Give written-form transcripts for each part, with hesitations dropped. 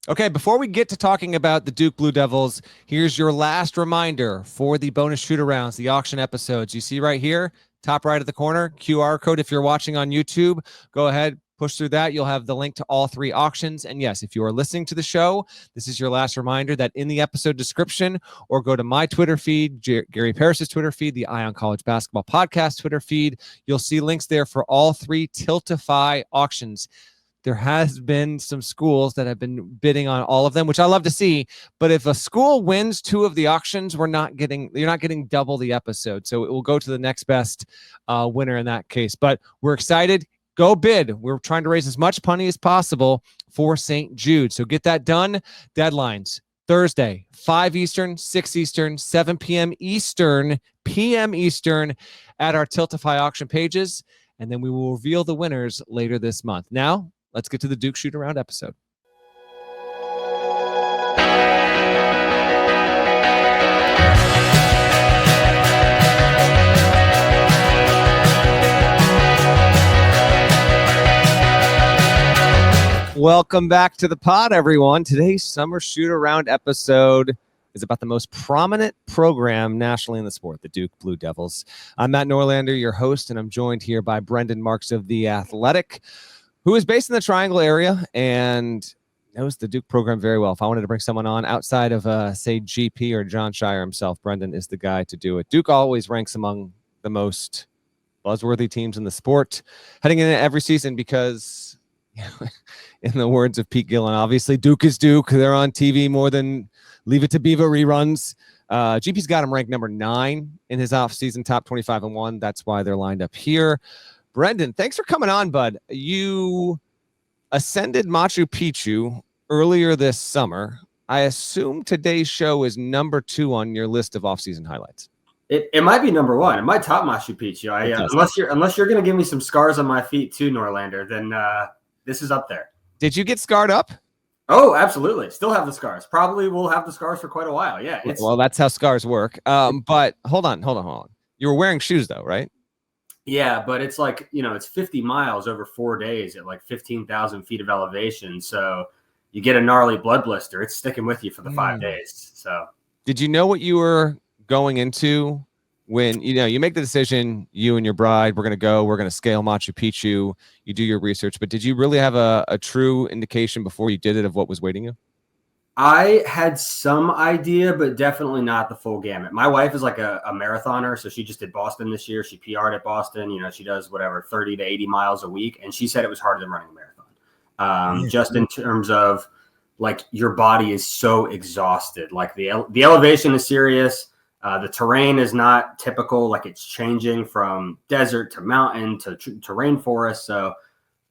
Okay, before we get to talking about the Duke Blue Devils, here's your last reminder for the bonus shoot-arounds, the auction episodes. You see right here, top right of the corner, QR code. If you're watching on YouTube, go ahead, push through that. You'll have the link to all three auctions. And yes, if you are listening to the show, this is your last reminder that in the episode description, or go to my Twitter feed, Gary Parrish's Twitter feed, the Eye on College Basketball Podcast Twitter feed, you'll see links there for all three Tiltify auctions. There has been some schools that have been bidding on all of them, which I love to see. But if a school wins two of the auctions, you're not getting double the episode. So it will go to the next best winner in that case. But we're excited. Go bid. We're trying to raise as much money as possible for St. Jude. So get that done. Deadlines Thursday, 5 Eastern, 6 Eastern, 7 p.m. Eastern at our Tiltify auction pages. And then we will reveal the winners later this month. Now, let's get to the Duke Shoot-Around episode. Welcome back to the pod, everyone. Today's Summer Shoot-Around episode is about the most prominent program nationally in the sport, the Duke Blue Devils. I'm Matt Norlander, your host, and I'm joined here by Brendan Marks of The Athletic, who is based in the Triangle area and knows the Duke program very well. If I wanted to bring someone on outside of, say, GP or Jon Scheyer himself, Brendan is the guy to do it. Duke always ranks among the most buzzworthy teams in the sport heading into every season because, in the words of Pete Gillen, obviously, Duke is Duke. They're on TV more than Leave It to Beaver reruns. GP's got him ranked number 9 in his offseason top 25-1. That's why they're lined up here. Brendan, thanks for coming on, bud. You ascended Machu Picchu earlier this summer. I assume today's show is number 2 on your list of off-season highlights. It might be number 1. It might top Machu Picchu. Unless you're going to give me some scars on my feet too, Norlander, then this is up there. Did you get scarred up? Oh, absolutely. Still have the scars. Probably will have the scars for quite a while. Yeah. Well, that's how scars work. But hold on. You were wearing shoes though, right? Yeah, but it's like, it's 50 miles over 4 days at like 15,000 feet of elevation. So you get a gnarly blood blister. It's sticking with you for the 5 days. So did you know what you were going into when, you make the decision, you and your bride, we're going to scale Machu Picchu, you do your research, but did you really have a true indication before you did it of what was waiting you? I had some idea, but definitely not the full gamut. My wife is like a marathoner, so she just did Boston this year. She PR'd at Boston. She does 30 to 80 miles a week, and she said it was harder than running a marathon. Just in terms of like your body is so exhausted. Like the elevation is serious. The terrain is not typical. Like it's changing from desert to mountain to rainforest. So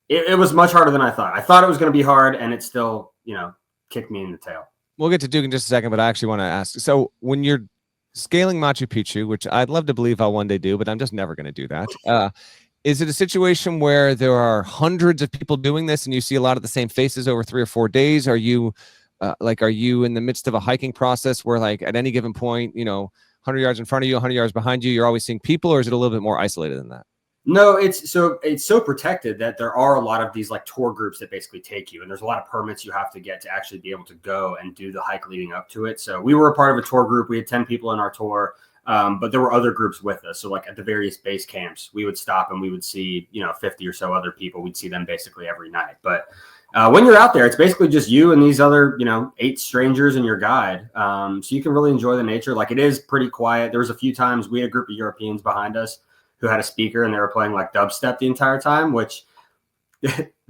it was much harder than I thought. I thought it was going to be hard, and it still, kicked me in the tail. We'll get to Duke in just a second, but I actually want to ask. So when you're scaling Machu Picchu, which I'd love to believe I'll one day do, but I'm just never going to do that. Is it a situation where there are hundreds of people doing this and you see a lot of the same faces over 3 or 4 days? Are you in the midst of a hiking process where like at any given point, 100 yards in front of you, 100 yards behind you, you're always seeing people, or is it a little bit more isolated than that? No, it's so protected that there are a lot of these like tour groups that basically take you, and there's a lot of permits you have to get to actually be able to go and do the hike leading up to it. So we were a part of a tour group. We had 10 people in our tour, but there were other groups with us. So like at the various base camps, we would stop and we would see, 50 or so other people. We'd see them basically every night. But when you're out there, it's basically just you and these other, 8 strangers and your guide. So you can really enjoy the nature. Like it is pretty quiet. There was a few times we had a group of Europeans behind us who had a speaker and they were playing like dubstep the entire time, which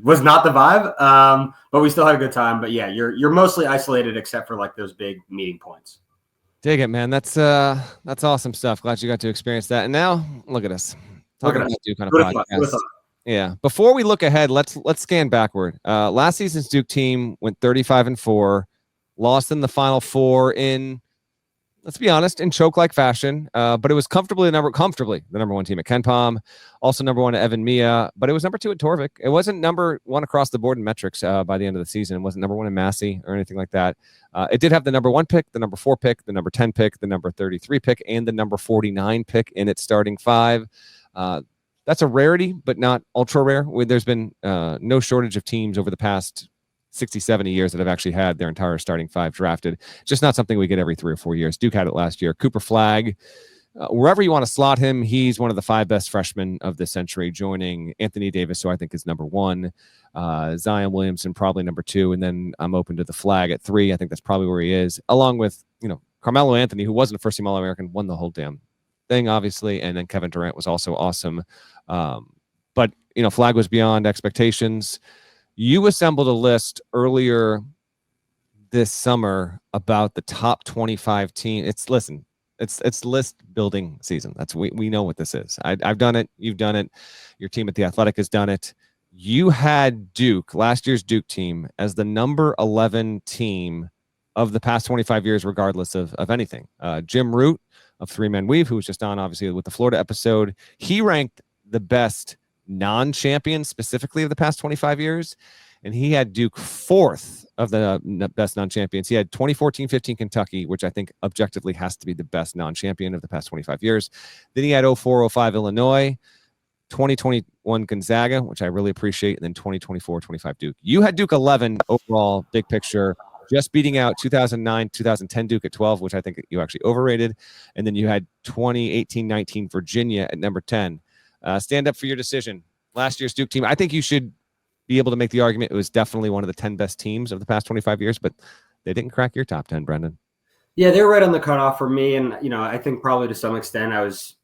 was not the vibe. But we still had a good time. But yeah, you're mostly isolated except for like those big meeting points. Dig it, man. That's awesome stuff. Glad you got to experience that. And now look at us talking about Duke on a podcast. Yeah. Before we look ahead, let's scan backward. Last season's Duke team went 35-4, lost in the Final Four in, let's be honest, in choke-like fashion. But it was comfortably the number 1 team at KenPom, also number 1 at Evan Mia, but it was number 2 at Torvik. It wasn't number 1 across the board in metrics by the end of the season. It wasn't number 1 in Massey or anything like that. It did have the number 1 pick, the number 4 pick, the number 10 pick, the number 33 pick, and the number 49 pick in its starting 5. That's a rarity, but not ultra rare. There's been no shortage of teams over the past 60, 70 years that have actually had their entire starting five drafted. Just not something we get every 3 or 4 years. Duke had it last year. Cooper Flagg, wherever you want to slot him, he's one of the 5 best freshmen of the century, joining Anthony Davis, who I think is number 1, Zion Williamson probably number 2, and then I'm open to the Flagg at 3. I think that's probably where he is, along with, Carmelo Anthony, who wasn't a first-team All-American, won the whole damn thing, obviously, and then Kevin Durant was also awesome. But Flagg was beyond expectations. You assembled a list earlier this summer about the top 25 team. It's list building season. We know what this is. I've done it. You've done it. Your team at The Athletic has done it. You had Duke, last year's Duke team, as the number 11 team of the past 25 years, regardless of anything. Jim Root of Three Men Weave, who was just on, obviously, with the Florida episode, he ranked the best non-champion specifically of the past 25 years, and he had Duke 4th of the best non-champions. He had 2014-15 Kentucky, which I think objectively has to be the best non-champion of the past 25 years. Then he had 04-05 Illinois, 2021 Gonzaga, which I really appreciate, and then 2024-25 Duke. You had Duke 11 overall, big picture, just beating out 2009-2010 Duke at 12, which I think you actually overrated, and then you had 2018-19 Virginia at number 10. Stand up for your decision. Last year's Duke team, I think you should be able to make the argument it was definitely one of the 10 best teams of the past 25 years, but they didn't crack your top 10, Brendan. Yeah, they're right on the cutoff for me. And, I think probably to some extent I was,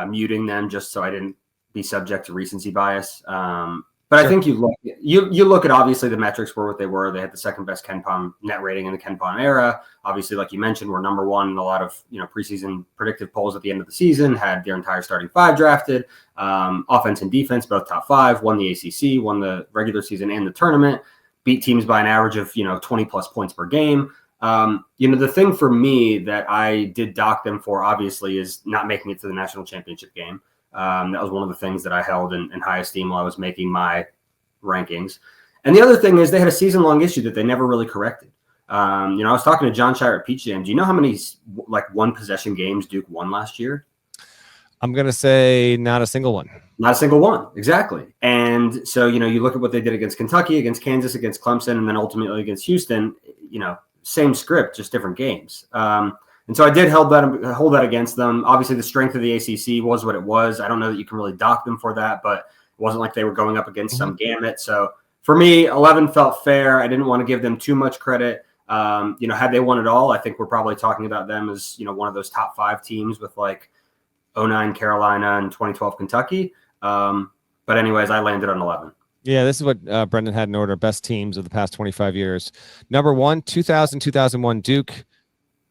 muting them just so I didn't be subject to recency bias. But sure. I think you look at, obviously, the metrics were what they were. They had the second best KenPom net rating in the KenPom era. Obviously, like you mentioned, we're number 1 in a lot of preseason predictive polls at the end of the season. Had their entire starting 5 drafted. Offense and defense both top 5. Won the ACC. Won the regular season and the tournament. Beat teams by an average of 20 plus points per game. The thing for me that I did dock them for, obviously, is not making it to the national championship game. That was one of the things that I held in high esteem while I was making my rankings. And the other thing is they had a season-long issue that they never really corrected. I was talking to Jon Scheyer at Peach Jam. Do you know how many one-possession games Duke won last year? I'm going to say not a single one. Not a single one, exactly. And so, you look at what they did against Kentucky, against Kansas, against Clemson, and then ultimately against Houston, same script, just different games. And so I did hold that against them. Obviously, the strength of the ACC was what it was. I don't know that you can really dock them for that, but it wasn't like they were going up against some gamut. So for me, 11 felt fair. I didn't want to give them too much credit. Had they won it all, I think we're probably talking about them as, one of those top 5 teams with 09 Carolina and 2012 Kentucky. But anyways, I landed on 11. Yeah, this is what Brendan had in order. Best teams of the past 25 years. Number 1, 2000-2001 Duke.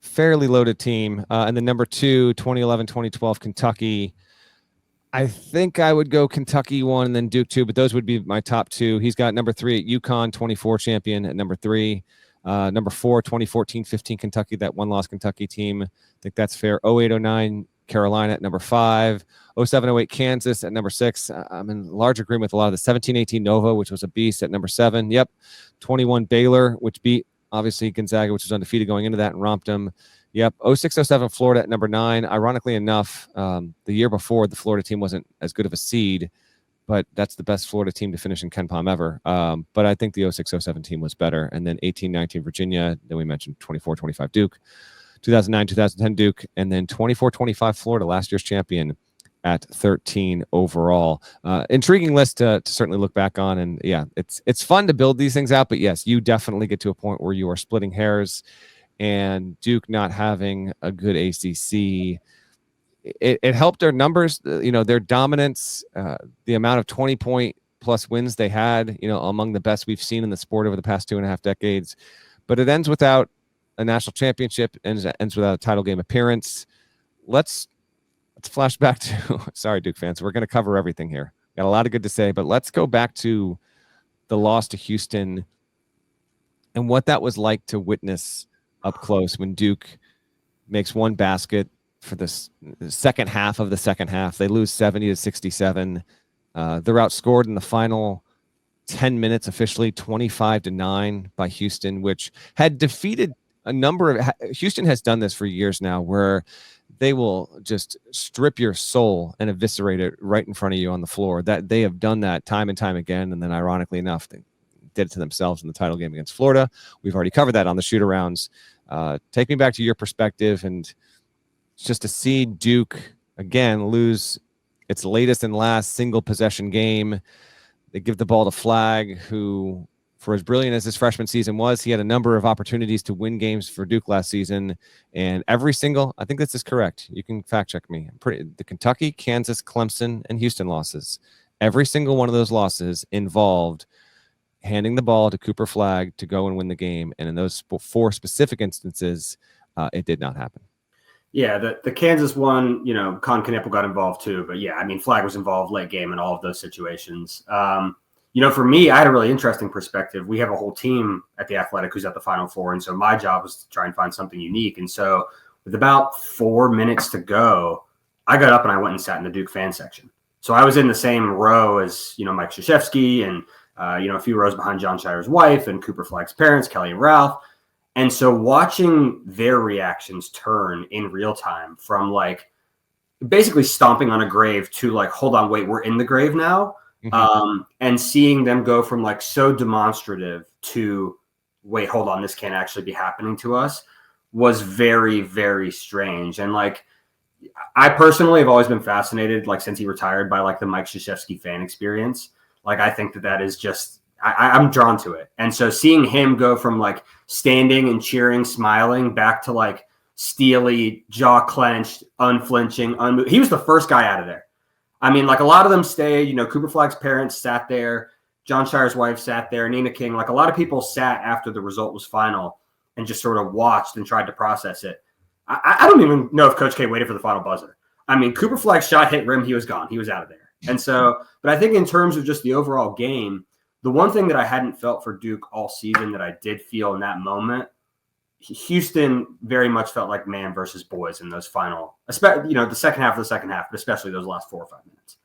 Fairly loaded team. And then number 2, 2011-2012 Kentucky. I think I would go Kentucky 1 and then Duke 2, but those would be my top 2. He's got number 3 at UConn, 24 champion at number 3. Number 4, 2014-15 Kentucky, that one-loss Kentucky team. I think that's fair. 08-09 Carolina at number 5. 07-08 Kansas at number 6. I'm in large agreement with a lot of the 17-18 Nova, which was a beast, at number 7. Yep. 21 Baylor, which beat obviously Gonzaga, which was undefeated going into that, and romped them. Yep. 06-07 Florida at number 9. Ironically enough, the year before, the Florida team wasn't as good of a seed, but that's the best Florida team to finish in KenPom ever. But I think the 06-07 team was better. And then 18-19 Virginia. Then we mentioned 24-25 Duke. 2009-2010 Duke. And then 24-25 Florida, last year's champion, at 13 overall. Intriguing list to certainly look back on. And yeah, it's fun to build these things out, but yes, you definitely get to a point where you are splitting hairs, and Duke not having a good ACC, it helped their numbers, their dominance, the amount of 20-point plus wins they had, among the best we've seen in the sport over the past 2.5 decades, but it ends without a national championship, ends without a title game appearance. Let's flash back to, sorry, Duke fans, we're going to cover everything here. Got a lot of good to say, but let's go back to the loss to Houston and what that was like to witness up close when Duke makes one basket for the second half of the second half. They lose 70-67. They're outscored in the final 10 minutes, officially 25-9 by Houston, which had defeated a number of, Houston has done this for years now, where they will just strip your soul and eviscerate it right in front of you on the floor. That they have done that time and time again. And then ironically enough, did it to themselves in the title game against Florida. We've already covered that on the shoot-arounds. Take me back to your perspective, and just to see Duke again lose its latest and last single possession game. They give the ball to Flagg, who, for as brilliant as his freshman season was, he had a number of opportunities to win games for Duke last season. And every single, I think this is correct, you can fact check me, the Kentucky, Kansas, Clemson, and Houston losses, every single one of those losses involved handing the ball to Cooper Flagg to go and win the game. And in those 4 specific instances, it did not happen. Yeah, the Kansas one, Con Knippel got involved too. But yeah, I mean, Flagg was involved late game in all of those situations. For me, I had a really interesting perspective. We have a whole team at the Athletic who's at the Final Four. And so my job was to try and find something unique. And so with about 4 minutes to go, I got up and I went and sat in the Duke fan section. So I was in the same row as, Mike Krzyzewski and, a few rows behind Jon Scheyer's wife and Cooper Flagg's parents, Kelly and Ralph. And so watching their reactions turn in real time from like basically stomping on a grave to like, hold on, wait, we're in the grave now. Mm-hmm. And seeing them go from like so demonstrative to wait, hold on, this can't actually be happening to us was very, very strange. And like, I personally have always been fascinated, like since he retired, by like the Mike Krzyzewski fan experience. Like, I think that is just, I'm drawn to it. And so seeing him go from like standing and cheering, smiling back to like steely, jaw clenched, unflinching, he was the first guy out of there. I mean, like a lot of them stayed, Cooper Flagg's parents sat there. Jon Scheyer's wife sat there. Nina King, like a lot of people sat after the result was final and just sort of watched and tried to process it. I don't even know if Coach K waited for the final buzzer. I mean, Cooper Flagg's shot hit rim. He was gone. He was out of there. And so, but I think in terms of just the overall game, the one thing that I hadn't felt for Duke all season that I did feel in that moment, Houston very much felt like man versus boys in those final, especially, the second half of the second half, but especially those last 4 or 5 minutes.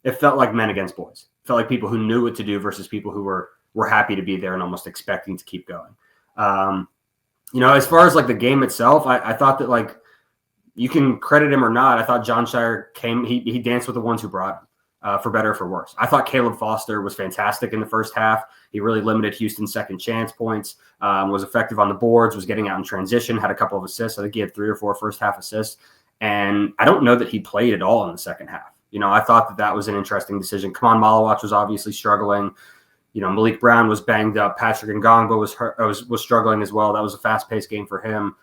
It felt like men against boys. It felt like people who knew what to do versus people who were happy to be there and almost expecting to keep going. As far as like the game itself, I thought that like you can credit him or not. I thought Jon Scheyer came, he danced with the ones who brought him. For better or for worse. I thought Caleb Foster was fantastic in the first half. He really limited Houston's second chance points, was effective on the boards, was getting out in transition, had a couple of assists. I think he had 3 or 4 first half assists. And I don't know that he played at all in the second half. I thought that was an interesting decision. Kaman Malawach was obviously struggling. Malik Brown was banged up. Patrick Ngongba was struggling as well. That was a fast-paced game for him,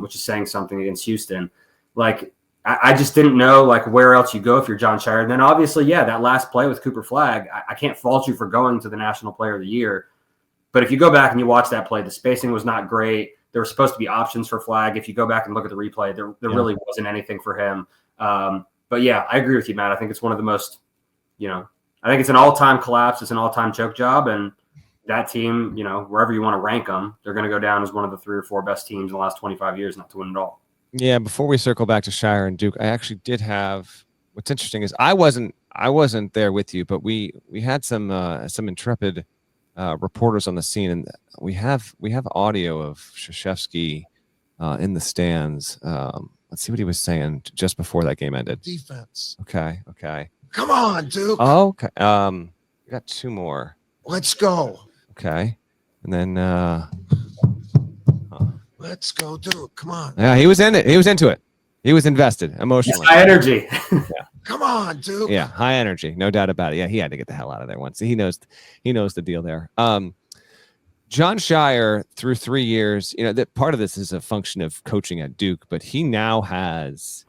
which is saying something against Houston. Like, I just didn't know like where else you go if you're Jon Scheyer. And then obviously, yeah, that last play with Cooper Flagg, I can't fault you for going to the National Player of the Year. But if you go back and you watch that play, the spacing was not great. There were supposed to be options for Flagg. If you go back and look at the replay, there really wasn't anything for him. But yeah, I agree with you, Matt. I think it's one of the most, I think it's an all-time collapse. It's an all-time choke job. And that team, wherever you want to rank them, they're going to go down as one of the 3 or 4 best teams in the last 25 years not to win it all. Yeah, before we circle back to Scheyer and Duke, I actually did have. What's interesting is I wasn't there with you, but we had some intrepid reporters on the scene, and we have audio of Krzyzewski in the stands. Let's see what he was saying just before that game ended. Defense. Okay. Come on, Duke. Oh, okay. We got 2 more. Let's go. Okay, and then. Let's go, Duke. Come on. Yeah, he was in it. He was into it. He was invested emotionally. High energy. Yeah. Come on, Duke. Yeah, high energy, no doubt about it. Yeah, he had to get the hell out of there once. He knows the deal there. Jon Scheyer, through 3 years, that part of this is a function of coaching at Duke, but he now has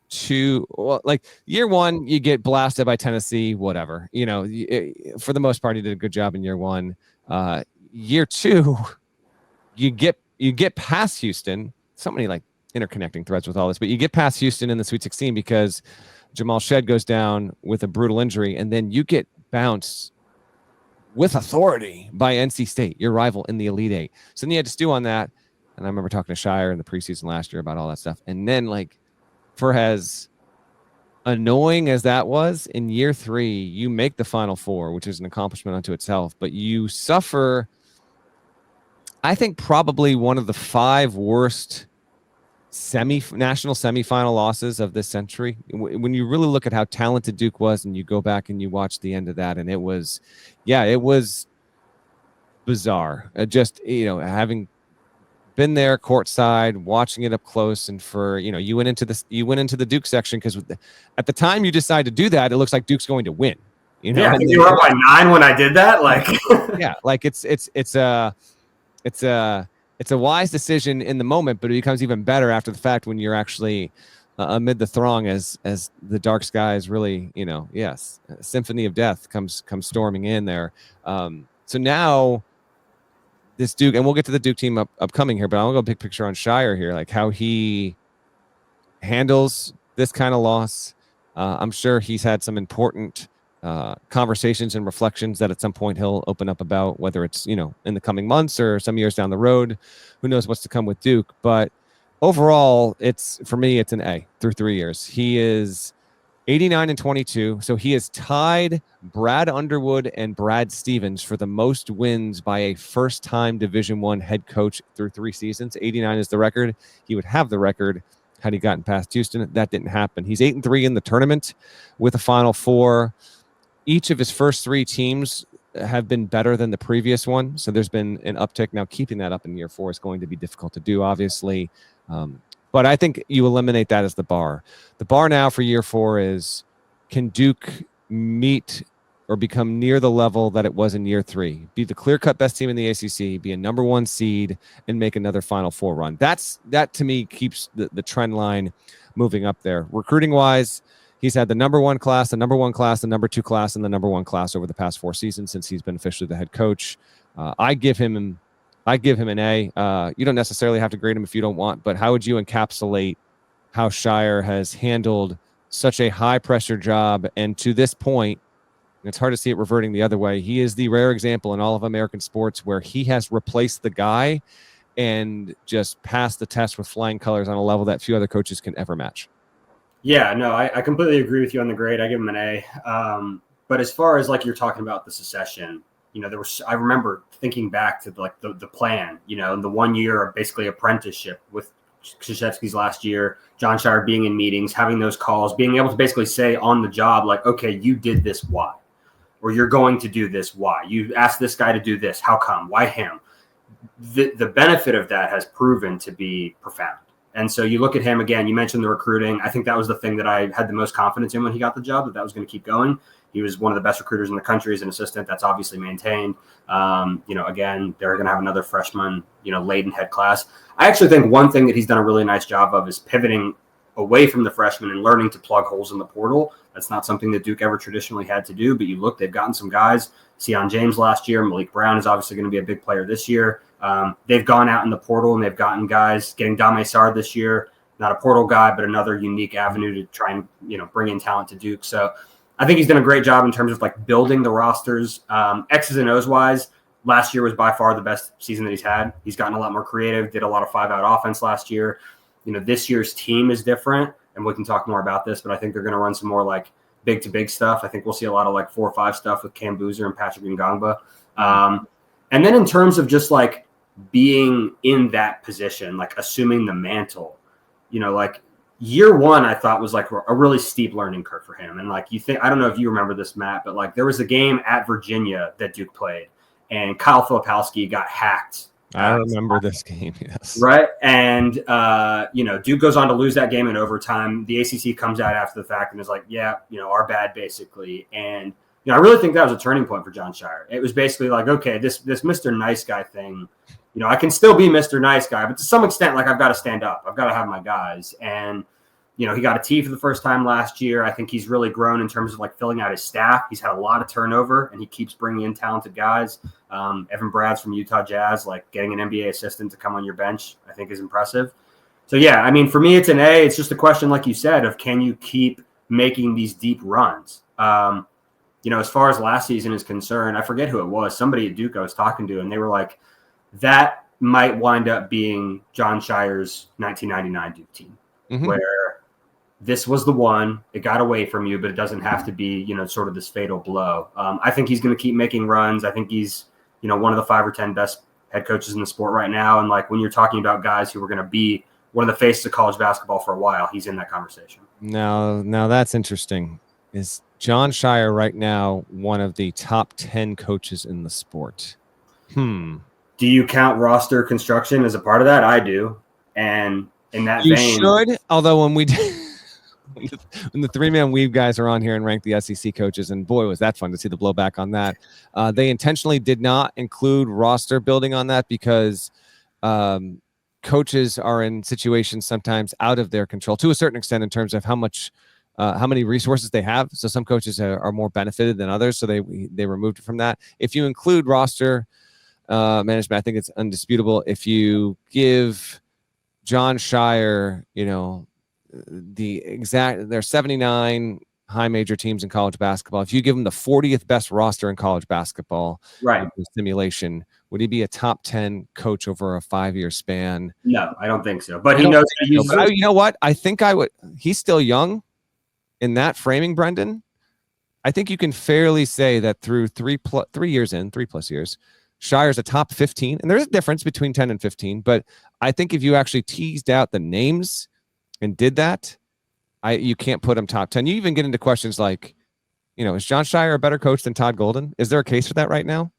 2. Well, like year 1, you get blasted by Tennessee, whatever. For the most part, he did a good job in year 1. Year 2, you get past Houston. So many like interconnecting threads with all this, but you get past Houston in the Sweet 16 because Jamal Shed goes down with a brutal injury, and then you get bounced with authority by NC State, your rival in the Elite Eight. So then you had to stew on that. And I remember talking to Scheyer in the preseason last year about all that stuff. And then, like, for as annoying as that was, in year 3, you make the Final Four, which is an accomplishment unto itself, but you suffer, I think, probably one of the 5 worst national semifinal losses of this century. When you really look at how talented Duke was, and you go back and you watch the end of that, and it was bizarre. Just, having been there courtside, watching it up close, and you went into the Duke section because at the time you decide to do that, it looks like Duke's going to win. I think you were up by 9 when I did that. Like, yeah, like it's a wise decision in the moment, but it becomes even better after the fact when you're actually amid the throng as the dark skies really, yes, a symphony of death comes storming in there. So now this Duke, and we'll get to the Duke team upcoming here, but I'll go big picture on Scheyer here, like how he handles this kind of loss. I'm sure he's had some important conversations and reflections that at some point he'll open up about, whether it's, in the coming months or some years down the road. Who knows what's to come with Duke. But overall, for me, it's an A through 3 years. He is 89-22. So he has tied Brad Underwood and Brad Stevens for the most wins by a first-time Division I head coach through 3 seasons. 89 is the record. He would have the record had he gotten past Houston. That didn't happen. He's 8-3 in the tournament with a Final Four. Each of his first 3 teams have been better than the previous one. So there's been an uptick. Now, keeping that up in year 4 is going to be difficult to do, obviously. But I think you eliminate that as the bar. The bar now for year 4 is, can Duke meet or become near the level that it was in year 3? Be the clear-cut best team in the ACC, be a number 1 seed, and make another Final Four run. That to me keeps the trend line moving up there. Recruiting-wise, he's had the number 1 class, the number 1 class, the number 2 class, and the number 1 class over the past 4 seasons since he's been officially the head coach. I give him an A. You don't necessarily have to grade him if you don't want, but how would you encapsulate how Scheyer has handled such a high-pressure job? And to this point, it's hard to see it reverting the other way. He is the rare example in all of American sports where he has replaced the guy and just passed the test with flying colors on a level that few other coaches can ever match. Yeah, no, I completely agree with you on the grade. I give him an A. But as far as like you're talking about the secession, I remember thinking back to like the plan, and the 1 year basically apprenticeship with Krzyzewski's last year, Jon Scheyer being in meetings, having those calls, being able to basically say on the job, like, okay, you did this, why? Or you're going to do this, why? You asked this guy to do this, how come? Why him? The benefit of that has proven to be profound. And so you look at him again, you mentioned the recruiting. I think that was the thing that I had the most confidence in when he got the job, that was going to keep going. He was one of the best recruiters in the country as an assistant. That's obviously maintained. Again, they're going to have another freshman, laden head class. I actually think one thing that he's done a really nice job of is pivoting away from the freshmen and learning to plug holes in the portal. That's not something that Duke ever traditionally had to do, but you look, they've gotten some guys. Sion James last year, Malik Brown is obviously going to be a big player this year. They've gone out in the portal and they've gotten guys, getting Dame Sard this year, not a portal guy, but another unique avenue to try and, bring in talent to Duke. So I think he's done a great job in terms of like building the rosters. X's and O's wise, last year was by far the best season that he's had. He's gotten a lot more creative, did a lot of 5-out offense last year. This year's team is different, and we can talk more about this, but I think they're going to run some more like big-to-big stuff. I think we'll see a lot of like 4-5 stuff with Cam Boozer and Patrick Ngangba. And then in terms of just like being in that position, like assuming the mantle, like year 1, I thought was like a really steep learning curve for him. And like I don't know if you remember this, Matt, but like there was a game at Virginia that Duke played, and Kyle Filipowski got hacked. I remember this game, yes. Right. And, Duke goes on to lose that game in overtime. The ACC comes out after the fact and is like, yeah, our bad, basically. And, I really think that was a turning point for Jon Scheyer. It was basically like, okay, this Mr. Nice Guy thing, I can still be Mr. Nice Guy, but to some extent, like I've got to stand up. I've got to have my guys. And, he got a T for the first time last year. I think he's really grown in terms of like filling out his staff. He's had a lot of turnover, and he keeps bringing in talented guys. Evan Brad's from Utah Jazz, like getting an NBA assistant to come on your bench, I think is impressive. So, yeah, I mean, for me, it's an A. It's just a question, like you said, of can you keep making these deep runs? As far as last season is concerned, I forget who it was. Somebody at Duke I was talking to, and they were like, that might wind up being Jon Scheyer's 1999 Duke team, where this was the one, it got away from you, but it doesn't have to be, sort of this fatal blow. I think he's going to keep making runs. I think he's, one of the 5 or 10 best head coaches in the sport right now. And like when you're talking about guys who are going to be one of the faces of college basketball for a while, he's in that conversation. Now that's interesting. Is Jon Scheyer right now one of the top 10 coaches in the sport? Do you count roster construction as a part of that? I do. And in that you vein, should. Although when we did, when the 3-man weave guys are on here and rank the SEC coaches, and boy, was that fun to see the blowback on that. They intentionally did not include roster building on that because coaches are in situations sometimes out of their control to a certain extent in terms of how many resources they have. So some coaches are more benefited than others. So they removed it from that. If you include roster management, I think it's undisputable. If you give Jon Scheyer, there's 79 high major teams in college basketball. If you give him the 40th best roster in college basketball, right, with the simulation, would he be a top 10 coach over a 5-year span? No, I don't think so. But he knows how to use you know what? I think I would. He's still young in that framing, Brendan. I think you can fairly say that through 3+ years, Sheyer's a top 15, and there's a difference between 10 and 15. But I think if you actually teased out the names and did that, you can't put him top 10. You even get into questions like, is Jon Scheyer a better coach than Todd Golden? Is there a case for that right now?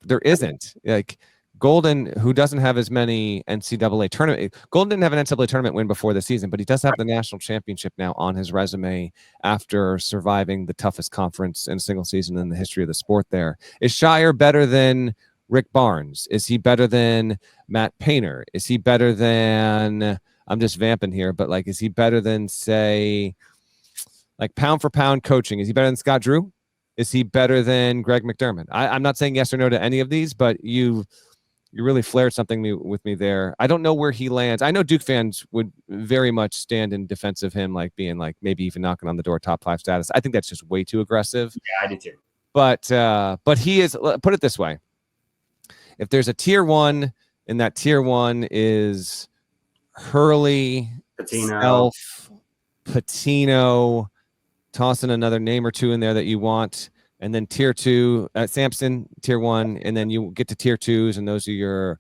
There isn't. Like Golden, who doesn't have as many NCAA tournament. Golden didn't have an NCAA tournament win before the season, but he does have the national championship now on his resume after surviving the toughest conference in a single season in the history of the sport there. Is Scheyer better than Rick Barnes? Is he better than Matt Painter? Is he better than, I'm just vamping here, but is he better than, say, pound for pound coaching? Is he better than Scott Drew? Is he better than Greg McDermott? I'm not saying yes or no to any of these, but you really flared something with me there. I don't know where he lands. I know Duke fans would very much stand in defense of him, being maybe even knocking on the door top 5 status. I think that's just way too aggressive. Yeah, I do too. But he is, put it this way. If there's a tier 1, and that tier 1 is Hurley, Patino, toss in another name or two in there that you want, and then tier 2, Sampson, tier 1, and then you get to tier 2s, and those are your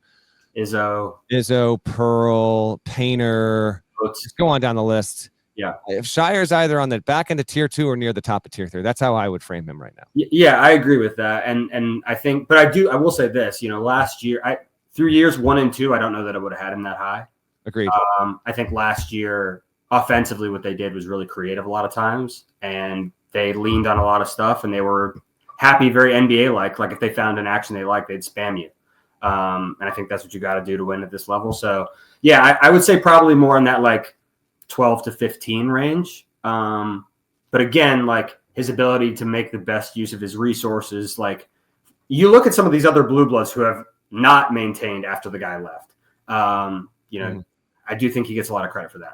Izzo, Pearl, Painter. Just go on down the list. Yeah. If Sheyer's either on the back end of tier 2 or near the top of tier 3, that's how I would frame him right now. Yeah, I agree with that. And I think, but I will say this, last year, through years 1 and 2, I don't know that I would have had him that high. Agreed. I think last year, offensively, what they did was really creative a lot of times, and they leaned on a lot of stuff, and they were happy, very NBA-like. Like if they found an action they liked, they'd spam you. And I think that's what you got to do to win at this level. So, yeah, I would say probably more in that 12 to 15 range. But again, his ability to make the best use of his resources, you look at some of these other blue bloods who have not maintained after the guy left. I do think he gets a lot of credit for that.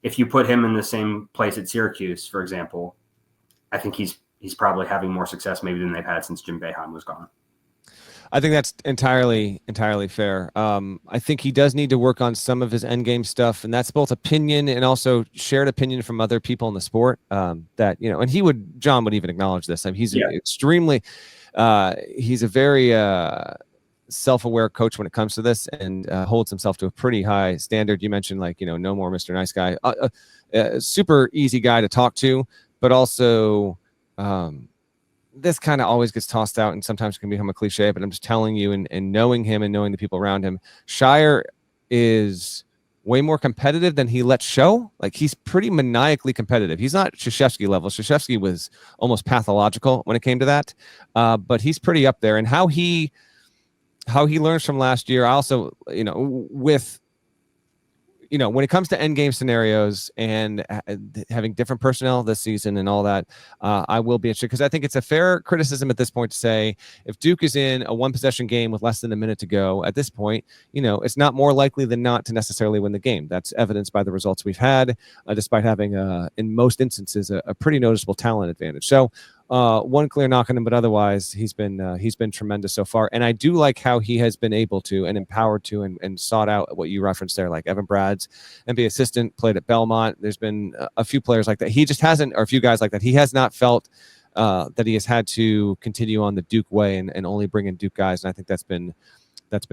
If you put him in the same place at Syracuse, for example, I think he's probably having more success maybe than they've had since Jim Boeheim was gone. I think that's entirely fair. I think he does need to work on some of his end game stuff, and that's both opinion and also shared opinion from other people in the sport. That and John would even acknowledge this. I mean, he's extremely, he's a very self-aware coach when it comes to this, and holds himself to a pretty high standard. You mentioned no more Mr. Nice Guy, super easy guy to talk to, but also. This kind of always gets tossed out and sometimes can become a cliche, but I'm just telling you, and knowing him and knowing the people around him, Scheyer is way more competitive than he lets show. He's pretty maniacally competitive. He's not Krzyzewski level. Krzyzewski was almost pathological when it came to that. But he's pretty up there. And how he learns from last year, I also, when it comes to end game scenarios and having different personnel this season and all that, I will be interested because I think it's a fair criticism at this point to say if Duke is in a 1-possession game with less than a minute to go at this point, it's not more likely than not to necessarily win the game. That's evidenced by the results we've had, despite having, in most instances, a pretty noticeable talent advantage. So one clear knock on him, but otherwise he's been tremendous so far. And I do like how he has been able to and empowered to and sought out what you referenced there, like Evan Brad's NBA assistant, played at Belmont. There's been a few players like that. He just hasn't, or a few guys like that. He has not felt that he has had to continue on the Duke way and only bring in Duke guys. And I think that's been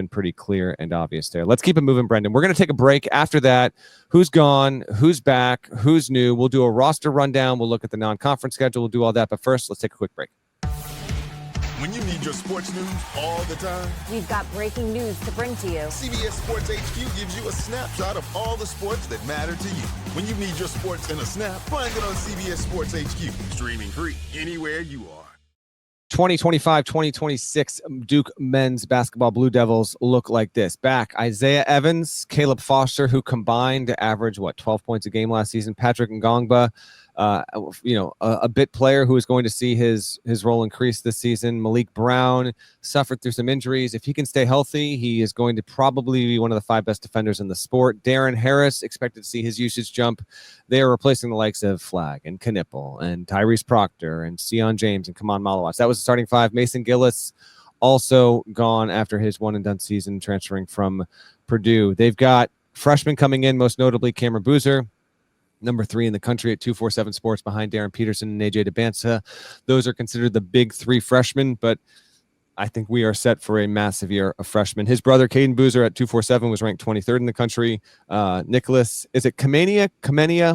pretty clear and obvious there. Let's keep it moving, Brendan. We're going to take a break. After that, who's gone, who's back, who's new. We'll do a roster rundown. We'll look at the non-conference schedule. We'll do all that. But first, let's take a quick break. When you need your sports news all the time, we've got breaking news to bring to you. CBS Sports HQ gives you a snapshot of all the sports that matter to you. When you need your sports in a snap, find it on CBS Sports HQ, streaming free anywhere you are. 2025-2026 Duke men's basketball Blue Devils look like this. Back, Isaiah Evans, Caleb Foster, who combined to average, 12 points a game last season. Patrick Ngongba, a bit player who is going to see his role increase this season. Malik Brown suffered through some injuries. If he can stay healthy, he is going to probably be one of the 5 best defenders in the sport. Darren Harris, expected to see his usage jump. They are replacing the likes of Flagg and Knipple and Tyrese Proctor and Sion James and Kaman Malawatz. That was the starting 5. Mason Gillis also gone after his one-and-done season, transferring from Purdue. They've got freshmen coming in, most notably Cameron Boozer, number 3 in the country at 247 Sports, behind Darren Peterson and AJ DeBansa. Those are considered the big 3 freshmen, but I think we are set for a massive year of freshmen. His brother, Caden Boozer, at 247, was ranked 23rd in the country. Nicholas, is it Kamenia?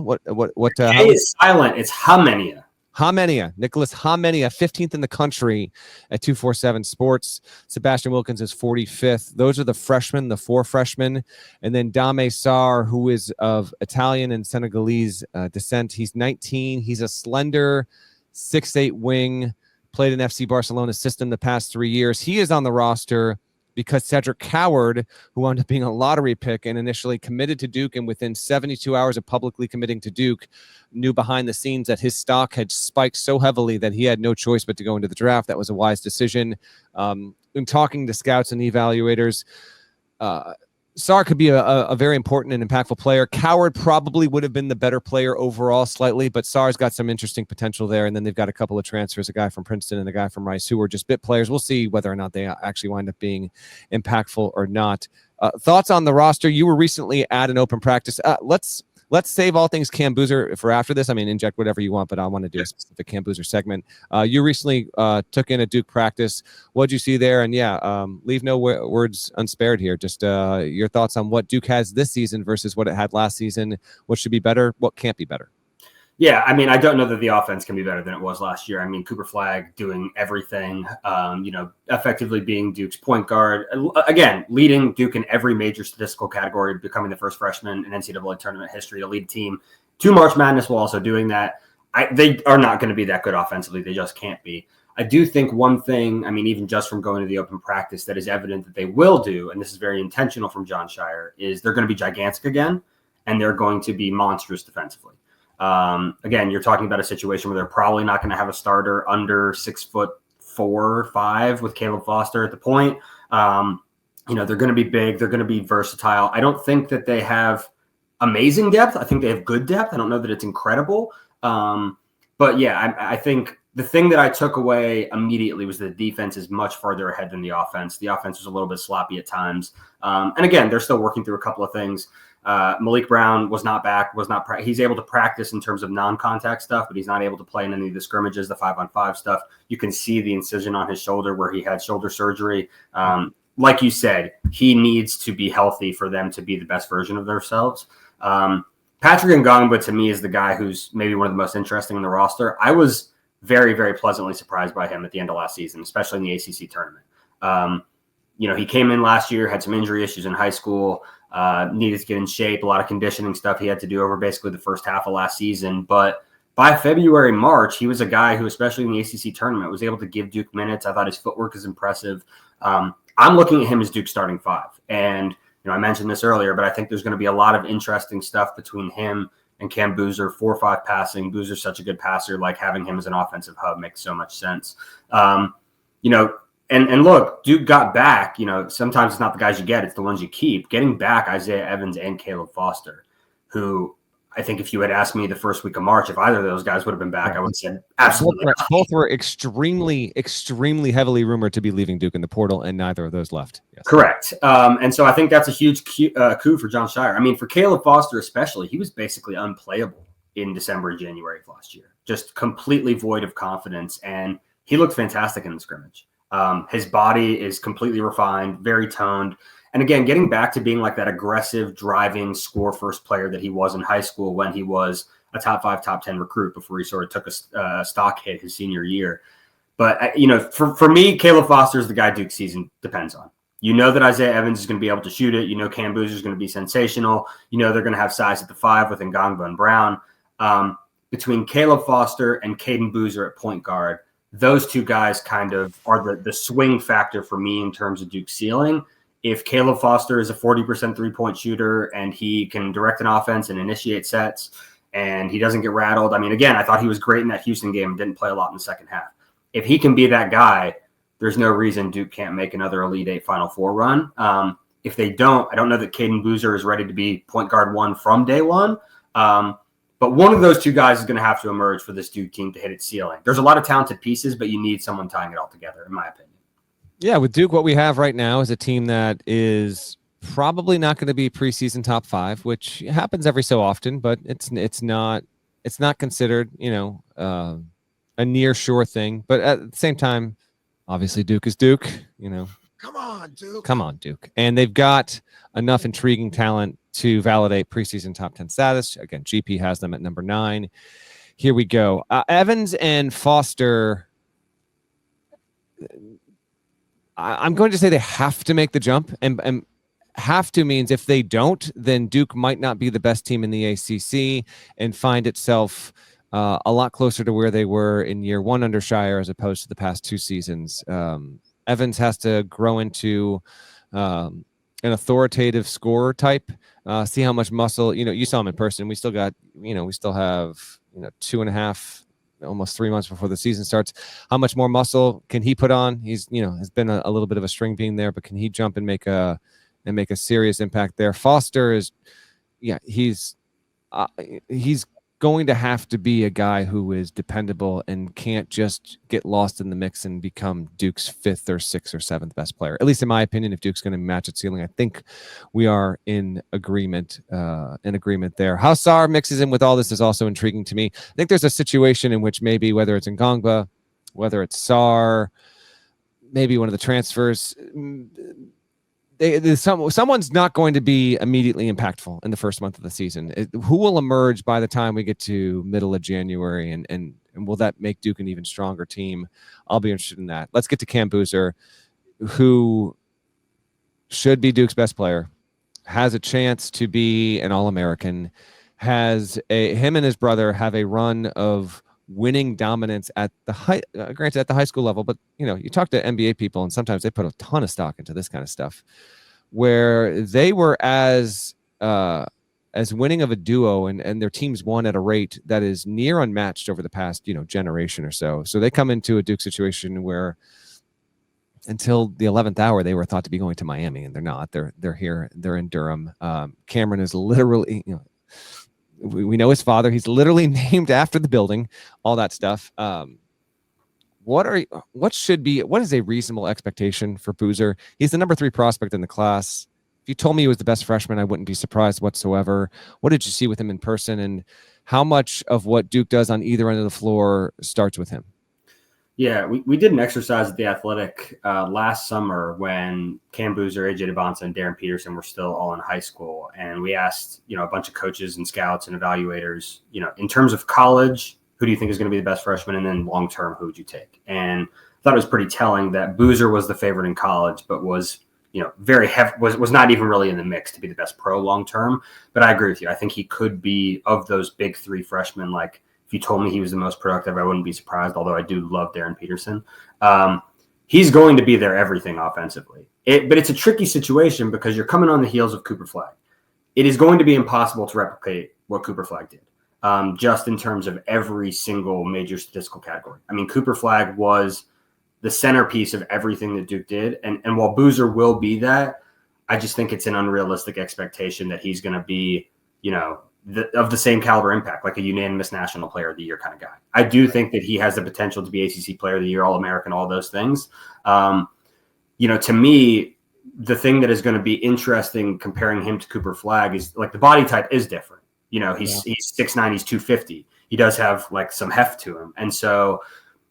What? K is silent. It's Hamenia. Hamenia. Nicholas Hamenia, 15th in the country at 247 Sports. Sebastian Wilkins is 45th. Those are the freshmen, the 4 freshmen. And then Dame Sarr, who is of Italian and Senegalese descent. He's 19. He's a slender 6'8" wing, played in FC Barcelona's system the past 3 years. He is on the roster because Cedric Coward, who wound up being a lottery pick and initially committed to Duke, and within 72 hours of publicly committing to Duke, knew behind the scenes that his stock had spiked so heavily that he had no choice but to go into the draft. That was a wise decision. In talking to scouts and evaluators, Sarr could be a very important and impactful player. Coward probably would have been the better player overall slightly, but Sarr's got some interesting potential there. And then they've got a couple of transfers, a guy from Princeton and a guy from Rice, who are just bit players. We'll see whether or not they actually wind up being impactful or not. Thoughts on the roster? You were recently at an open practice. Let's save all things Cam Boozer for after this. I mean, inject whatever you want, but I want to do a specific Cam Boozer segment. You recently took in a Duke practice. What'd you see there? And leave no words unspared here. Just your thoughts on what Duke has this season versus what it had last season. What should be better? What can't be better? Yeah, I mean, I don't know that the offense can be better than it was last year. I mean, Cooper Flagg doing everything, effectively being Duke's point guard. Again, leading Duke in every major statistical category, becoming the first freshman in NCAA tournament history to lead a team to March Madness while also doing that. They are not going to be that good offensively. They just can't be. I do think one thing, I mean, even just from going to the open practice, that is evident that they will do, and this is very intentional from Jon Scheyer, is they're going to be gigantic again, and they're going to be monstrous defensively. Again, you're talking about a situation where they're probably not going to have a starter under 6'4" or 5" with Caleb Foster at the point. They're going to be big. They're going to be versatile. I don't think that they have amazing depth. I think they have good depth. I don't know that it's incredible. But yeah, I think the thing that I took away immediately was the defense is much farther ahead than the offense. The offense was a little bit sloppy at times. And again, they're still working through a couple of things. Malik Brown was not back, he's able to practice in terms of non-contact stuff, but he's not able to play in any of the scrimmages, the 5-on-5 stuff. You can see the incision on his shoulder where he had shoulder surgery. Like you said, he needs to be healthy for them to be the best version of themselves. Patrick Ngongba, to me, is the guy who's maybe one of the most interesting in the roster. I was very, very pleasantly surprised by him at the end of last season, especially in the ACC tournament. He came in last year, had some injury issues in high school, needed to get in shape, a lot of conditioning stuff he had to do over basically the first half of last season. But by February, March, he was a guy who, especially in the ACC tournament, was able to give Duke minutes. I thought his footwork is impressive. I'm looking at him as Duke's starting 5. And, I mentioned this earlier, but I think there's going to be a lot of interesting stuff between him and Cam Boozer, 4-5 passing. Boozer's such a good passer. Like, having him as an offensive hub makes so much sense. And look, Duke got back, sometimes it's not the guys you get, it's the ones you keep. Getting back Isaiah Evans and Caleb Foster, who I think if you had asked me the first week of March, if either of those guys would have been back, I would have said absolutely not. Both were extremely, extremely heavily rumored to be leaving Duke in the portal, and neither of those left. Yes. Correct. And so I think that's a huge coup for Jon Scheyer. I mean, for Caleb Foster especially, he was basically unplayable in December and January of last year, just completely void of confidence, and he looked fantastic in the scrimmage. His body is completely refined, very toned. And again, getting back to being like that aggressive, driving, score-first player that he was in high school when he was a top 5, top 10 recruit before he sort of took a stock hit his senior year. But, for me, Caleb Foster is the guy Duke's season depends on. You know that Isaiah Evans is going to be able to shoot it. You know Cam Boozer is going to be sensational. You know they're going to have size at the 5 with Ngongba and Brown. Between Caleb Foster and Caden Boozer at point guard, those two guys kind of are the swing factor for me in terms of Duke's ceiling. If Caleb Foster is a 40% three-point shooter and he can direct an offense and initiate sets and he doesn't get rattled. I mean, again, I thought he was great in that Houston game and didn't play a lot in the second half. If he can be that guy, there's no reason Duke can't make another Elite Eight Final Four run. If they don't, I don't know that Caden Boozer is ready to be point guard 1 from day one. But one of those two guys is going to have to emerge for this Duke team to hit its ceiling. There's a lot of talented pieces, but you need someone tying it all together, in my opinion. Yeah, with Duke, what we have right now is a team that is probably not going to be preseason top 5, which happens every so often, but it's not considered, a near sure thing. But at the same time, obviously Duke is Duke, Come on, Duke. Come on, Duke. And they've got enough intriguing talent to validate preseason top 10 status. Again, GP has them at number 9. Here we go. Evans and Foster, I'm going to say they have to make the jump. And have to means if they don't, then Duke might not be the best team in the ACC and find itself a lot closer to where they were in year 1 under Scheyer as opposed to the past 2 seasons. Evans has to grow into an authoritative scorer type, see how much muscle, you saw him in person. We still got, we still have, 2.5, almost 3 months before the season starts. How much more muscle can he put on? He's, has been a little bit of a string bean there, but can he jump and make a serious impact there? Foster is, he's going to have to be a guy who is dependable and can't just get lost in the mix and become Duke's 5th or 6th or 7th best player. At least in my opinion, if Duke's going to match its ceiling, I think we are in agreement there. How Sarr mixes in with all this is also intriguing to me. I think there's a situation in which maybe whether it's Ngongba, whether it's Sarr, maybe one of the transfers, someone's not going to be immediately impactful in the first month of the season. Who will emerge by the time we get to middle of January, and will that make Duke an even stronger team? I'll be interested in that. Let's get to Cam Boozer, who should be Duke's best player, has a chance to be an All-American, him and his brother have a run of winning dominance at the granted at the high school level, but you talk to NBA people and sometimes they put a ton of stock into this kind of stuff, where they were as winning of a duo and their teams won at a rate that is near unmatched over the past generation or so. So they come into a Duke situation where until the 11th hour they were thought to be going to Miami, and they're not. They're here. They're in Durham. Cameron is literally we know his father. He's literally named after the building, all that stuff. What is a reasonable expectation for Boozer? He's the number 3 prospect in the class. If you told me he was the best freshman, I wouldn't be surprised whatsoever. What did you see with him in person, and how much of what Duke does on either end of the floor starts with him? Yeah, we did an exercise at The Athletic last summer when Cam Boozer, AJ DeBonsa, and Darren Peterson were still all in high school. And we asked, a bunch of coaches and scouts and evaluators, in terms of college, who do you think is going to be the best freshman? And then long-term, who would you take? And I thought it was pretty telling that Boozer was the favorite in college, but was, very heavy, was not even really in the mix to be the best pro long-term. But I agree with you. I think he could be of those big 3 freshmen, like, if you told me he was the most productive, I wouldn't be surprised, although I do love Darren Peterson. He's going to be their everything offensively. But it's a tricky situation because you're coming on the heels of Cooper Flagg. It is going to be impossible to replicate what Cooper Flagg did, just in terms of every single major statistical category. I mean, Cooper Flagg was the centerpiece of everything that Duke did. And while Boozer will be that, I just think it's an unrealistic expectation that he's going to be, of the same caliber impact, like a unanimous national player of the year kind of guy. I do think that he has the potential to be ACC player of the year, All-American, all those things. To me, the thing that is going to be interesting comparing him to Cooper Flagg is like the body type is different. He's 6'9", he's 250. He does have like some heft to him. And so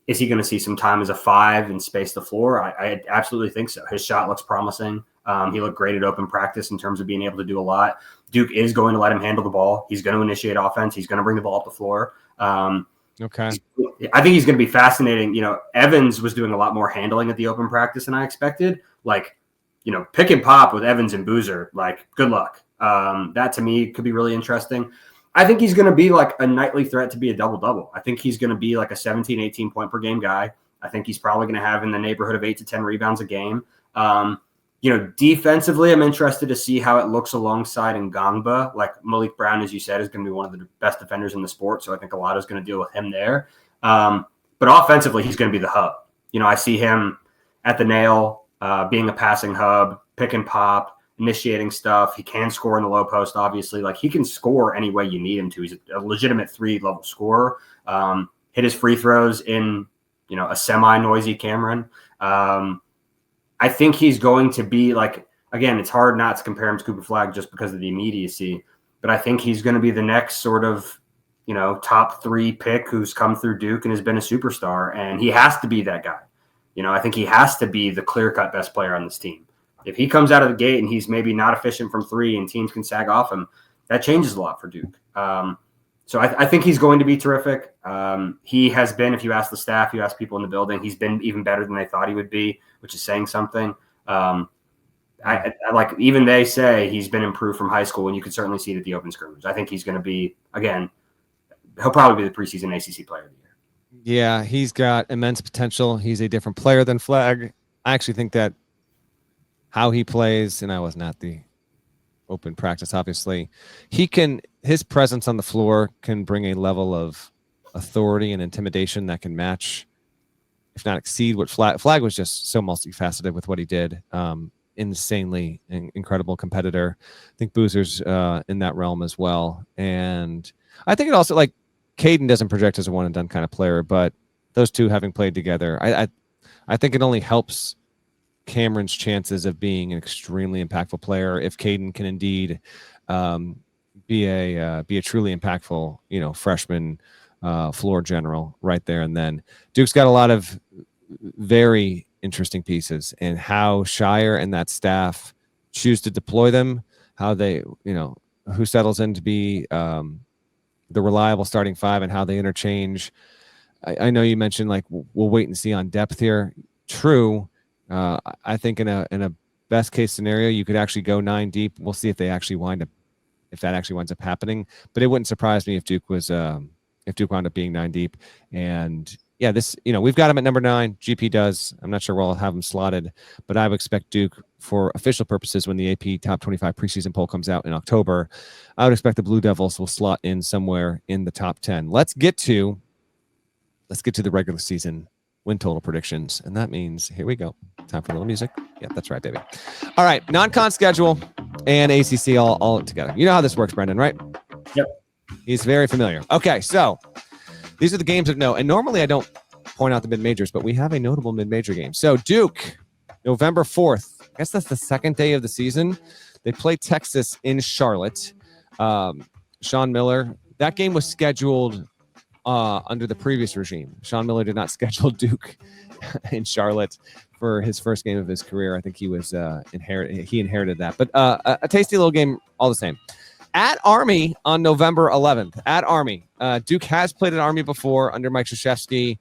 is he going to see some time as a 5 and space the floor? I absolutely think so. His shot looks promising. He looked great at open practice in terms of being able to do a lot. Duke is going to let him handle the ball. He's going to initiate offense. He's going to bring the ball up the floor. Okay. I think he's going to be fascinating. Evans was doing a lot more handling at the open practice than I expected. Pick and pop with Evans and Boozer, good luck. That to me could be really interesting. I think he's going to be like a nightly threat to be a double-double. I think he's going to be like a 17, 18 point per game guy. I think he's probably going to have in the neighborhood of 8 to 10 rebounds a game. Defensively, I'm interested to see how it looks alongside Ngangba. Malik Brown, as you said, is going to be one of the best defenders in the sport. So I think a lot is going to deal with him there. But offensively, he's going to be the hub. I see him at the nail, being a passing hub, pick and pop, initiating stuff. He can score in the low post, obviously. He can score any way you need him to. He's a legitimate 3-level scorer. Hit his free throws in, a semi-noisy Cameron. I think he's going to be again, it's hard not to compare him to Cooper Flagg just because of the immediacy, but I think he's going to be the next sort of, top 3 pick who's come through Duke and has been a superstar. And he has to be that guy. I think he has to be the clear-cut best player on this team. If he comes out of the gate and he's maybe not efficient from 3 and teams can sag off him, that changes a lot for Duke. So I think he's going to be terrific. He has been, if you ask the staff, you ask people in the building, he's been even better than they thought he would be, which is saying something. Even they say he's been improved from high school, and you can certainly see it at the open scrimmage. I think he's going to be, again, he'll probably be the preseason ACC player of the year. Yeah, he's got immense potential. He's a different player than Flagg. I actually think that how he plays, and I was not the open practice, obviously, his presence on the floor can bring a level of authority and intimidation that can match, if not exceed, what Flagg was just so multifaceted with what he did. Insanely incredible competitor. I think Boozer's in that realm as well. And I think it also, Caden doesn't project as a one and done kind of player, but those two having played together, I think it only helps Cameron's chances of being an extremely impactful player if Caden can indeed be a truly impactful, freshman floor general right there. And then Duke's got a lot of very interesting pieces, and how Scheyer and that staff choose to deploy them, how they, who settles in to be the reliable starting 5 and how they interchange. I know you mentioned we'll wait and see on depth here. True. I think in a best case scenario, you could actually go 9 deep. We'll see if that actually winds up happening. But it wouldn't surprise me if Duke wound up being 9 deep. And yeah, we've got him at number 9. GP does. I'm not sure where I'll have him slotted, but I would expect Duke, for official purposes, when the AP Top 25 preseason poll comes out in October, I would expect the Blue Devils will slot in somewhere in the top 10. Let's get to the regular season win total predictions. And that means, here we go. Time for a little music. Yeah, that's right, baby. All right. Non-con schedule and ACC all together. You know how this works, Brendan, right? Yep. He's very familiar. Okay. So these are the games of note. And normally I don't point out the mid-majors, but we have a notable mid-major game. So Duke, November 4th. I guess that's the second day of the season. They play Texas in Charlotte. Sean Miller. That game was scheduled under the previous regime. Sean Miller did not schedule Duke in Charlotte for his first game of his career. I think he was inherited that. But a tasty little game all the same. At Army on November 11th. At Army. Duke has played at Army before under Mike Krzyzewski.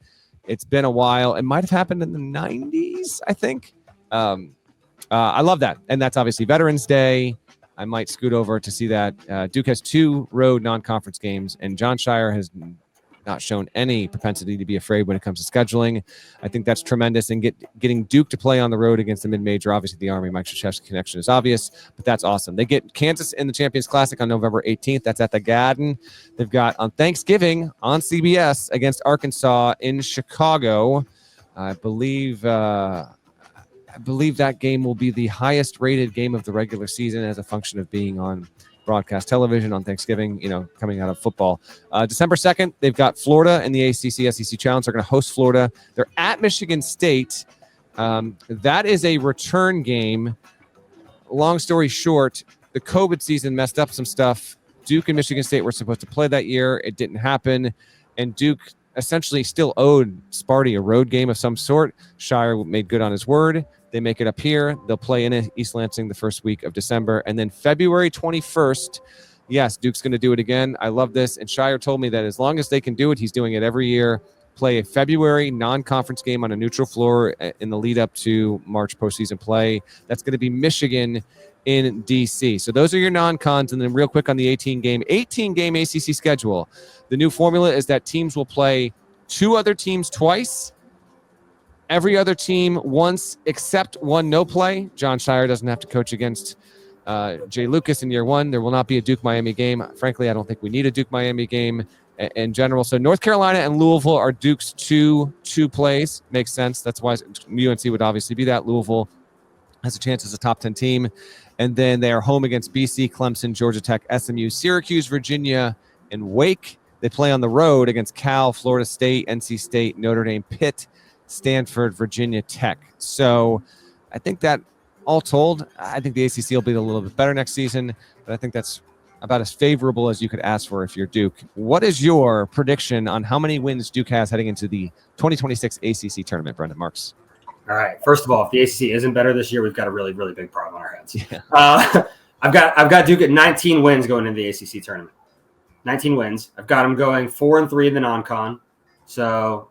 It's been a while. It might have happened in the 90s, I think. I love that. And that's obviously Veterans Day. I might scoot over to see that. Duke has 2 road non-conference games, and Jon Scheyer has not shown any propensity to be afraid when it comes to scheduling. I think that's tremendous. And getting Duke to play on the road against the mid-major, obviously the Army Mike Krzyzewski connection is obvious, but that's awesome. They get Kansas in the Champions Classic on November 18th. That's at the Garden. They've got on Thanksgiving on CBS against Arkansas in Chicago. I believe that game will be the highest rated game of the regular season as a function of being on broadcast television on Thanksgiving, coming out of football. December 2nd, they've got Florida in the ACC SEC Challenge. They're going to host Florida. They're at Michigan State. That is a return game. Long story short, the COVID season messed up some stuff. Duke and Michigan State were supposed to play that year. It didn't happen. And Duke essentially still owed Sparty a road game of some sort. Scheyer made good on his word. They make it up here. They'll play in East Lansing the first week of December. And then February 21st, yes, Duke's going to do it again. I love this. And Scheyer told me that as long as they can do it, he's doing it every year. Play a February non-conference game on a neutral floor in the lead up to March postseason play. That's going to be Michigan in DC. So those are your non-cons. And then real quick on the 18-game ACC schedule. The new formula is that teams will play 2 other teams twice, every other team once except one no play. Jon Scheyer doesn't have to coach against Jay Lucas in year 1. There will not be a Duke-Miami game. Frankly, I don't think we need a Duke-Miami game in general. So North Carolina and Louisville are Duke's two plays. Makes sense. That's why UNC would obviously be that. Louisville has a chance as a top 10 team. And then they are home against BC, Clemson, Georgia Tech, SMU, Syracuse, Virginia, and Wake. They play on the road against Cal, Florida State, NC State, Notre Dame, Pitt, Stanford, Virginia Tech. So I think that all told, I think the ACC will be a little bit better next season, but I think that's about as favorable as you could ask for if you're Duke. What is your prediction on how many wins Duke has heading into the 2026 ACC tournament, Brendan Marks? All right. First of all, if the ACC isn't better this year, we've got a really, really big problem on our hands. Yeah. I've got Duke at 19 wins going into the ACC tournament. 19 wins. I've got them going 4-3 in the non-con. So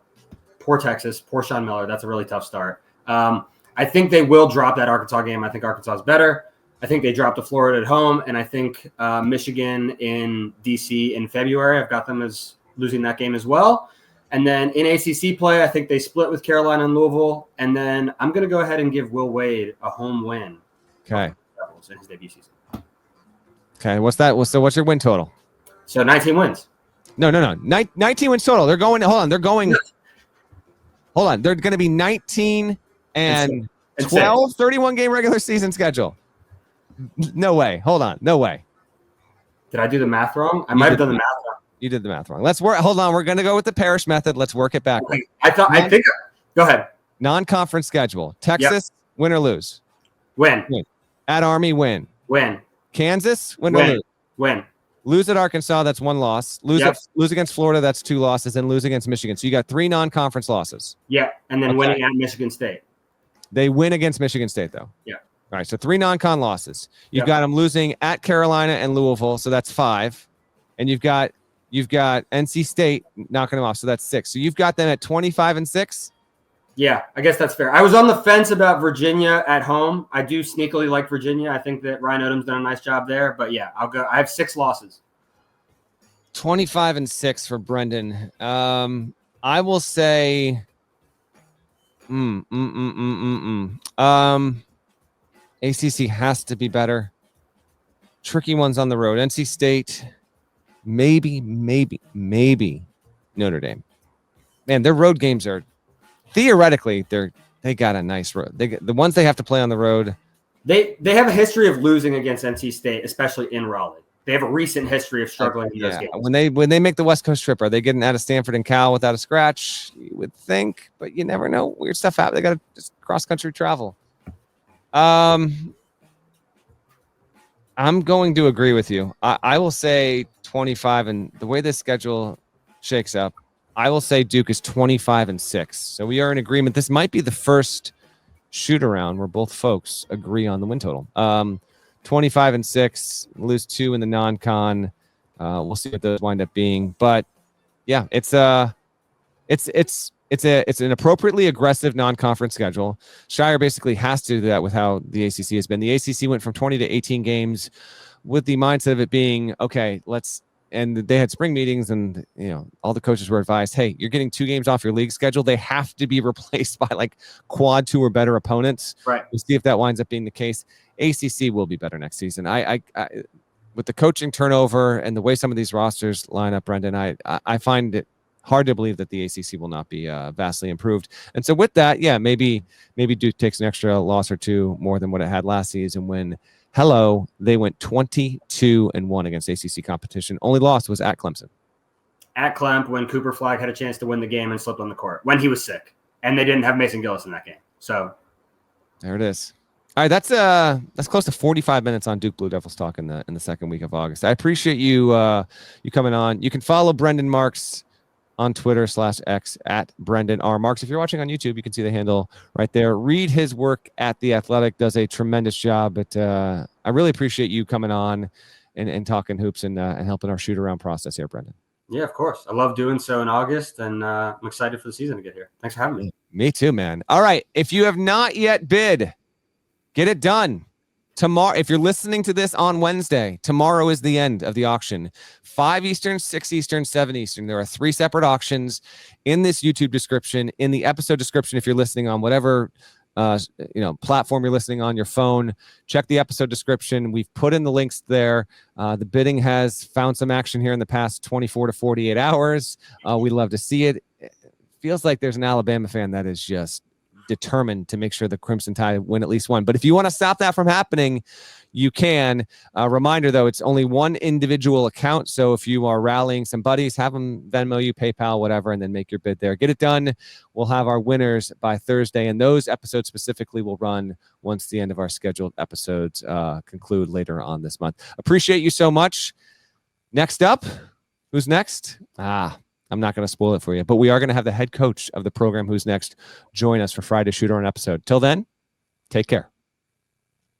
poor Texas, poor Sean Miller. That's a really tough start. I think they will drop that Arkansas game. I think Arkansas is better. I think they dropped to Florida at home, and I think Michigan in DC in February. I've got them as losing that game as well. And then in ACC play, I think they split with Carolina and Louisville. And then I'm going to go ahead and give Will Wade a home win. Okay. In his debut season. Okay. What's your win total? So 19 wins. No. 19 wins total. They're going. Hold on. They're going. Hold on. They're going to be 19 and 12, 31 game regular season schedule. No way. Hold on. No way. Did I do the math wrong? I might have done the math wrong. You did the math wrong. Let's work. Hold on. We're going to go with the Parrish method. Let's work it back. Okay. Go ahead. Non-conference schedule. Texas, win or lose? Win. At Army, win. Win. Kansas, win or lose? Win. Lose at Arkansas, that's 1 loss. Lose against Florida, that's 2 losses. And lose against Michigan. So you got 3 non-conference losses. Yeah. And then winning at Michigan State. They win against Michigan State, though. Yeah. All right. So 3 non-con losses. You've got them losing at Carolina and Louisville. So that's 5. And you've got NC State knocking them off. So that's 6. So you've got them at 25-6. Yeah, I guess that's fair. I was on the fence about Virginia at home. I do sneakily like Virginia. I think that Ryan Odom's done a nice job there. But yeah, I'll go. I have 6 losses. 25-6 for Brendan. I will say. ACC has to be better. Tricky ones on the road. NC State, maybe Notre Dame. Man, their road games are theoretically they got a nice road. The ones they have to play on the road. They have a history of losing against NC State, especially in Raleigh. They have a recent history of struggling in those games. When they make the West Coast trip, are they getting out of Stanford and Cal without a scratch? You would think, but you never know. Weird stuff happens. They got to just cross-country travel. I'm going to agree with you. I will say 25, and the way this schedule shakes up, I will say Duke is 25-6. So we are in agreement. This might be the first shoot-around where both folks agree on the win total. 25-6, lose 2 in the non-con. We'll see what those wind up being, but yeah, it's an appropriately aggressive non-conference schedule. Scheyer basically has to do that with how the ACC has been. The ACC went from 20 to 18 games with the mindset of it being, okay, and they had spring meetings, and all the coaches were advised, hey, you're getting 2 games off your league schedule. They have to be replaced by like quad 2 or better opponents. Right. We'll see if that winds up being the case. ACC will be better next season. I with the coaching turnover and the way some of these rosters line up, Brendan, I find it hard to believe that the ACC will not be vastly improved. And so with that, yeah, maybe Duke takes an extra loss or 2 more than what it had last season when they went 22-1 against ACC competition. Only loss was at Clemson. At Clemp, when Cooper Flagg had a chance to win the game and slipped on the court when he was sick, and they didn't have Mason Gillis in that game. So there it is. All right, that's close to 45 minutes on Duke Blue Devils talk in the second week of August. I appreciate you coming on. You can follow Brendan Marks on Twitter /X at Brendan R. Marks. If you're watching on YouTube, you can see the handle right there. Read his work at The Athletic, does a tremendous job. But I really appreciate you coming on and talking hoops and helping our shoot around process here, Brendan. Yeah, of course. I love doing so in August, and I'm excited for the season to get here. Thanks for having me. Me too, man. All right. If you have not yet bid, get it done. Tomorrow, if you're listening to this on Wednesday, tomorrow is the end of the auction. 5 Eastern, 6 Eastern, 7 Eastern. There are 3 separate auctions in this YouTube description, in the episode description. If you're listening on whatever platform you're listening on, your phone, check the episode description. We've put in the links there. The bidding has found some action here in the past 24 to 48 hours. We'd love to see it. It feels like there's an Alabama fan that is just determined to make sure the Crimson Tide win at least one. But if you want to stop that from happening, you can. Reminder, though, it's only one individual account. So if you are rallying some buddies, have them Venmo you, PayPal, whatever, and then make your bid there. Get it done. We'll have our winners by Thursday, and those episodes specifically will run once the end of our scheduled episodes conclude later on this month. Appreciate you so much. Next up, who's next? I'm not going to spoil it for you, but we are going to have the head coach of the program, Who's Next, join us for Friday Shootaround episode. Till then, take care.